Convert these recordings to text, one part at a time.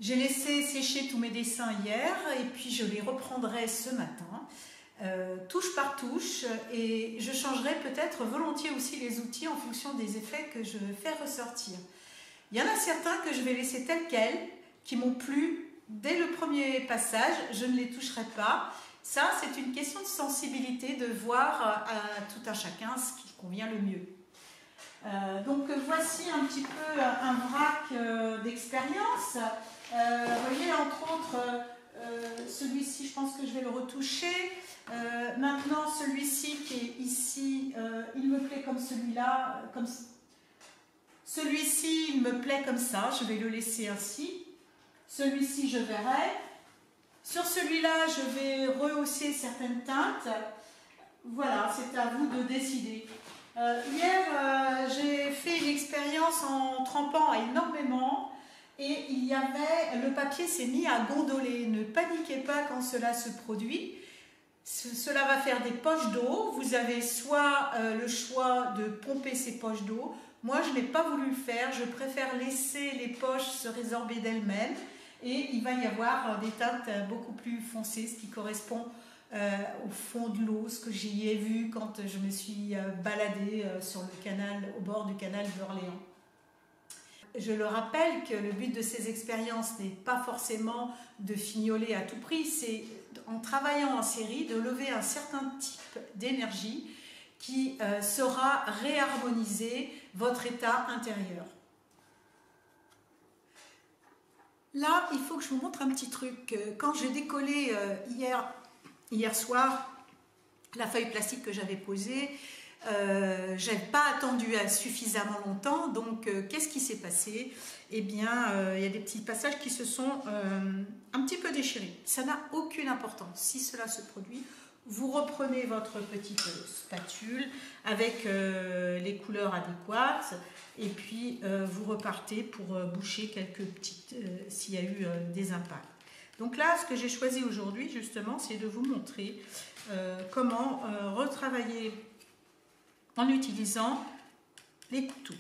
J'ai laissé sécher tous mes dessins hier et puis je les reprendrai ce matin, touche par touche, et je changerai peut-être volontiers aussi les outils en fonction des effets que je fais ressortir. Il y en a certains que je vais laisser tels quels, qui m'ont plu dès le premier passage, je ne les toucherai pas. Ça, c'est une question de sensibilité, de voir à tout un chacun ce qui convient le mieux. Donc voici un petit peu un vrac d'expérience. Vous voyez, entre autres, celui-ci, je pense que je vais le retoucher. Maintenant, celui-ci qui est ici, il me plaît comme celui-là. Celui-ci, il me plaît comme ça, je vais le laisser ainsi. Celui-ci, je verrai. Sur celui-là, je vais rehausser certaines teintes. Voilà, c'est à vous de décider. Hier, j'ai fait une expérience en trempant énormément et le papier s'est mis à gondoler. Ne paniquez pas quand cela se produit. Cela va faire des poches d'eau. Vous avez soit le choix de pomper ces poches d'eau. Moi, je n'ai pas voulu le faire. Je préfère laisser les poches se résorber d'elles-mêmes. Et il va y avoir des teintes beaucoup plus foncées, ce qui correspond au fond de l'eau, ce que j'y ai vu quand je me suis baladée sur le canal, au bord du canal d'Orléans. Je le rappelle que le but de ces expériences n'est pas forcément de fignoler à tout prix, c'est en travaillant en série de lever un certain type d'énergie qui saura réharmoniser votre état intérieur. Là, il faut que je vous montre un petit truc. Quand j'ai décollé hier soir la feuille plastique que j'avais posée, je n'avais pas attendu suffisamment longtemps, donc qu'est-ce qui s'est passé? Eh bien, il y a des petits passages qui se sont un petit peu déchirés. Ça n'a aucune importance. Si cela se produit, vous reprenez votre petite spatule avec les couleurs adéquates et puis vous repartez pour boucher quelques petites, s'il y a eu des impacts. Donc là, ce que j'ai choisi aujourd'hui, justement, c'est de vous montrer comment retravailler en utilisant les couteaux.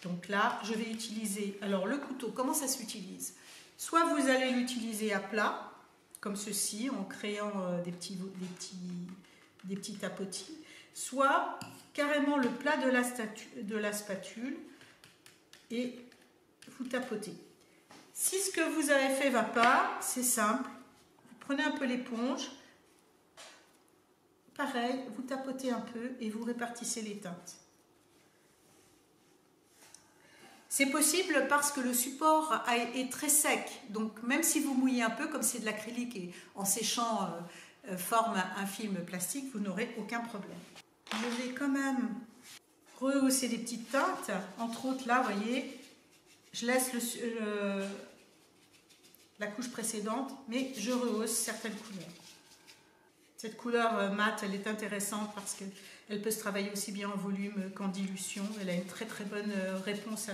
Donc là, je vais utiliser, alors le couteau, comment ça s'utilise? Soit vous allez l'utiliser à plat, comme ceci, en créant des petits tapotis, soit carrément le plat de la spatule et vous tapotez. Si ce que vous avez fait ne va pas, c'est simple, vous prenez un peu l'éponge, pareil, vous tapotez un peu et vous répartissez les teintes. C'est possible parce que le support est très sec, donc même si vous mouillez un peu, comme c'est de l'acrylique et en séchant forme un film plastique, vous n'aurez aucun problème. Je vais quand même rehausser des petites teintes, entre autres là, vous voyez, je laisse la couche précédente, mais je rehausse certaines couleurs. Cette couleur mate, elle est intéressante parce qu'elle peut se travailler aussi bien en volume qu'en dilution. Elle a une très très bonne réponse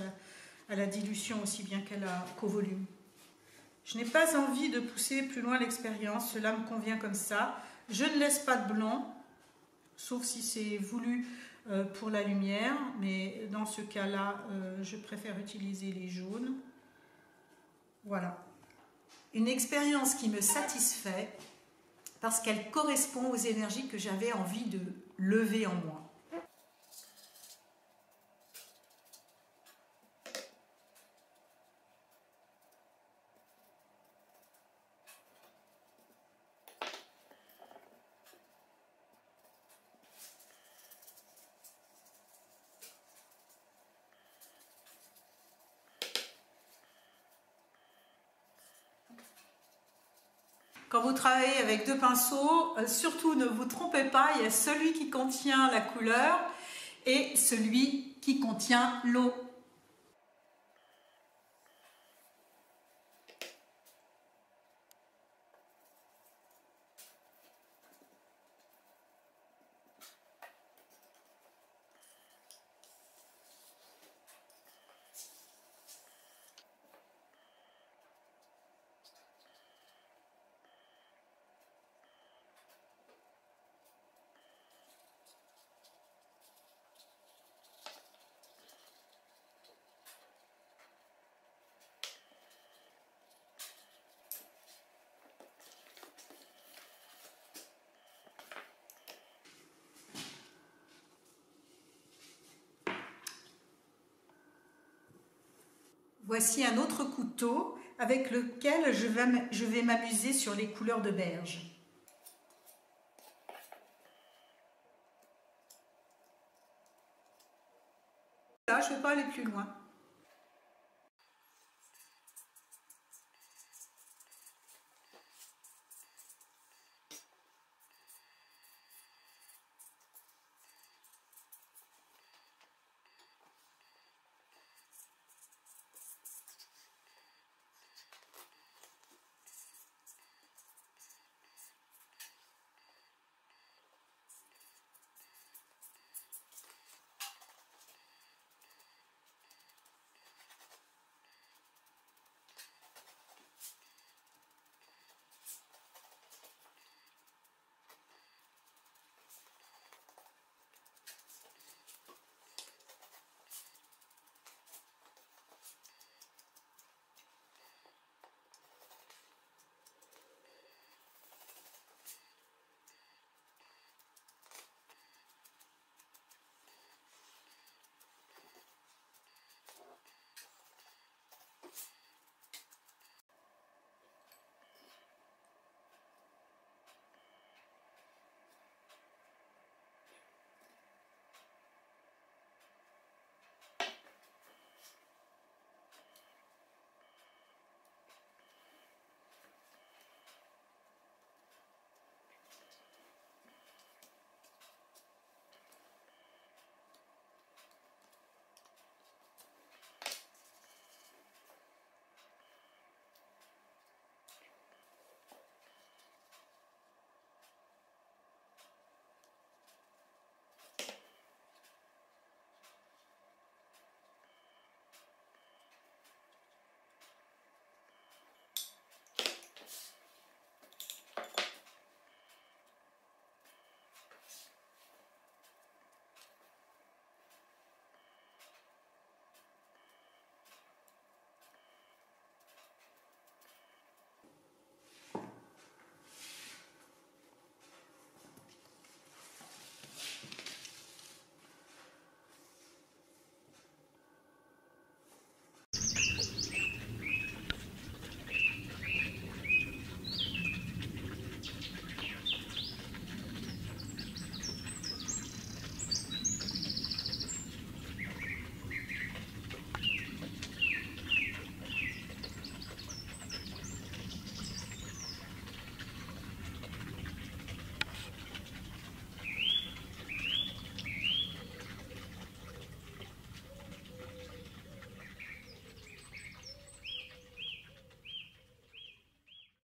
à la dilution aussi bien qu'au volume. Je n'ai pas envie de pousser plus loin l'expérience, cela me convient comme ça. Je ne laisse pas de blanc, sauf si c'est voulu pour la lumière, mais dans ce cas-là, je préfère utiliser les jaunes. Voilà. Une expérience qui me satisfait, parce qu'elle correspond aux énergies que j'avais envie de lever en moi. Quand vous travaillez avec deux pinceaux, surtout ne vous trompez pas, il y a celui qui contient la couleur et celui qui contient l'eau. Voici un autre couteau avec lequel je vais m'amuser sur les couleurs de berge. Là, je ne vais pas aller plus loin.